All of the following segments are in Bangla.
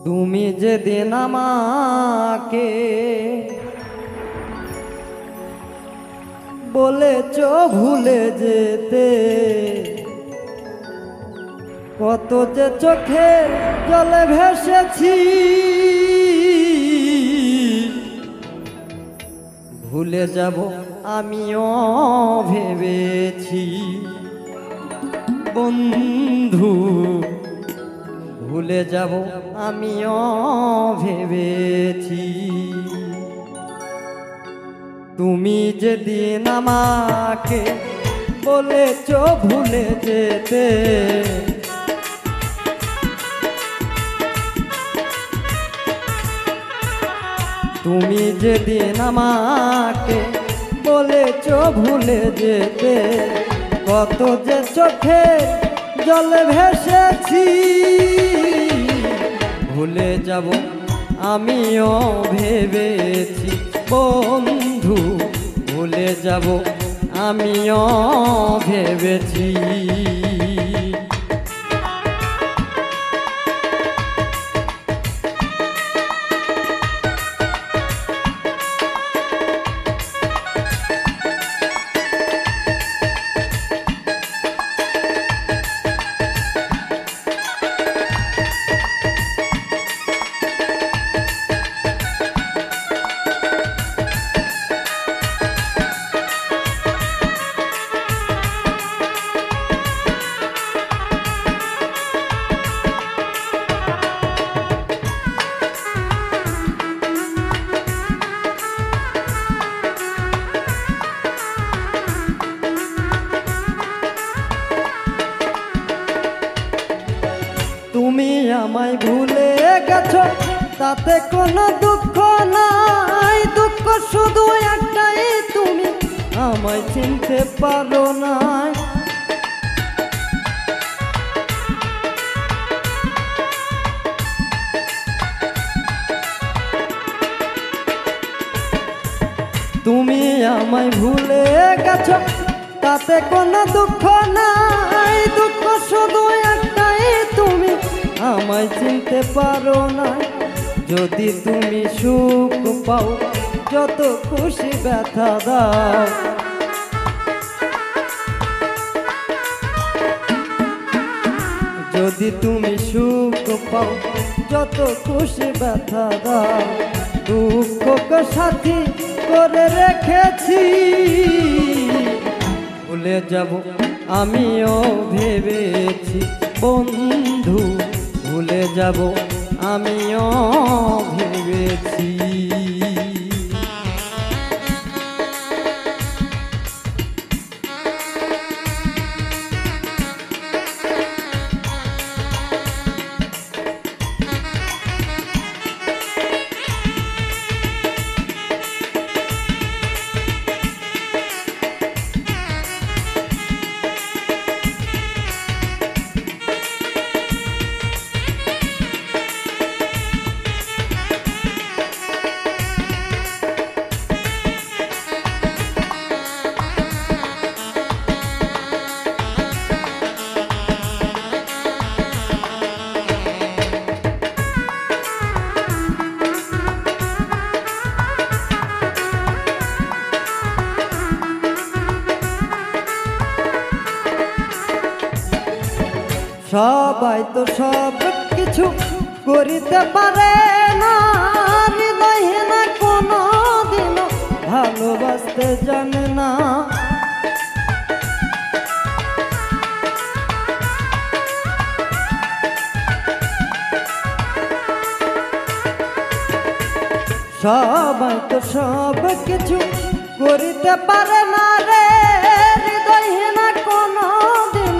তুমি যেদিন আমাকে বলেছ ভুলে যেতে, কত যে চোখে জলে ভেসেছি, ভুলে যাব আমিও ভেবেছি বন্ধু, ভুলে যাব আমিও ভেবেছি। তুমি যেদিন আমাকে বলেছ ভুলে যেতে, তুমি যেদিন আমাকে বলেছ ভুলে যেতে, কত যে চোখে জলে ভেসেছি, ভুলে যাব আমিও ভেবেছি বন্ধু, ভুলে যাব আমিও ভেবেছি। তুমি আমায় ভুলে গেছো তাতে কোনো দুঃখ নাই, দুঃখ শুধু একটাই, তুমি আমায় চিনতে পারো না। তুমি আমায় ভুলে গেছো তাতে কোনো দুঃখ নাই, দুঃখ শুধু একটাই, তুমি আমায় চিনতে পারো না। যদি তুমি সুখ পাও যত খুশি ব্যথা দাও, যদি তুমি সুখ পাও যত খুশি ব্যথা দাও, দুঃখকে সাথী করে রেখেছি, ভুলে যাব আমিও ভেবেছি বন্ধু, ভুলে যাব আমিও ভেবেছি। সবাই তো সব কিছু করিতে পারে না, হৃদয়ে না কোনো দিন ভালোবাসতে জানে না। সবাই তো সব কিছু করিতে পারে না রে, হৃদয়ে না কোনো দিন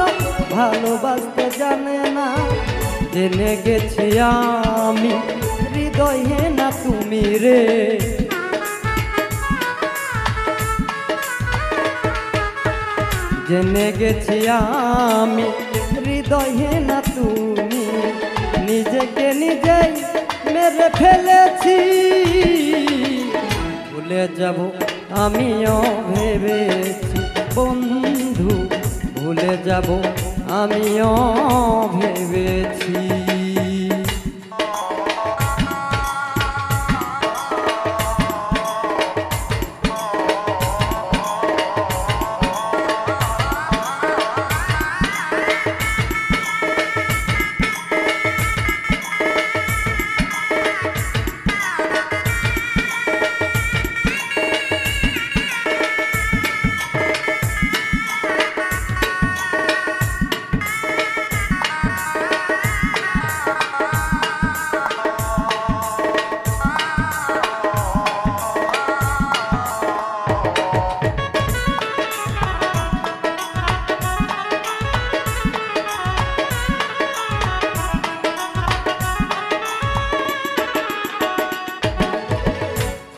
ভালোবাসতে জানে না। জেনে গেছি আমি হৃদয়ে না তুমি রে, জেনে গেছি আমি হৃদয়ে না তুমি, নিজেকে নিজেই মেরে ফেলেছি, ভুলে যাব আমিও ভেবেছি বন্ধু, ভুলে যাব আমিও ভেবেছি।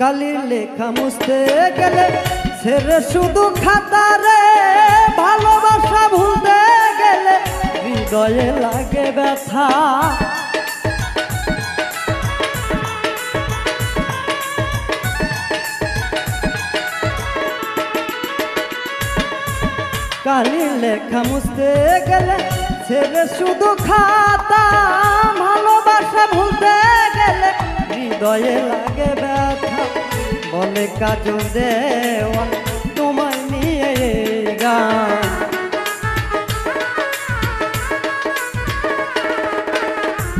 কালির লেখা মুছতে গেলে ছেড়ে শুধু খাতারে, ভালোবাসা ভুলতে গেলে হৃদয়ে লাগে ব্যথা। কালির লেখা মুছতে গেলে ছেড়ে শুধু খাতা, ভালোবাসা ভুলতে গেলে হৃদয়ে লাগে ব্যথা। বলে কাজল দেওয়ান তোমায় নিয়ে গান,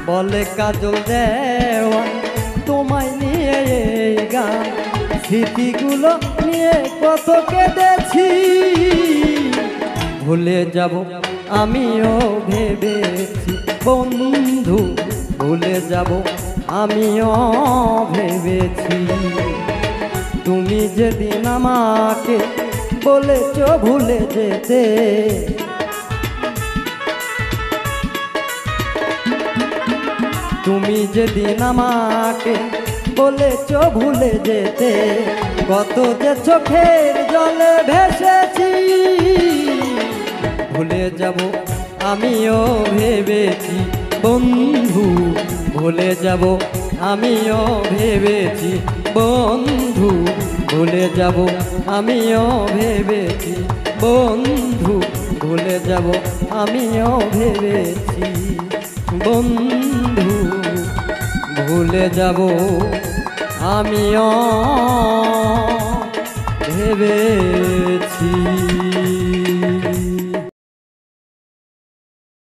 বলে কাজল দেওয়ান তোমায় নিয়ে গান। স্মৃতিগুলো নিয়ে কত কেঁদেছি, ভুলে যাব আমিও ভেবেছি বন্ধু, ভুলে যাব আমিও ভেবেছি। তুমি যেদিন আমাকে বলেছ ভুলে যেতে, তুমি যেদিন আমাকে বলেছ ভুলে যেতে, কত যে চোখের জলে ভেসেছি। ভুলে যাব আমিও ভেবেছি বন্ধু, ভুলে যাব আমিও ভেবেছি বন্ধু, ভুলে যাব আমিও ভেবেছি বন্ধু, ভুলে যাব আমিও ভেবেছি বন্ধু, ভুলে যাব আমিও ভেবেছি।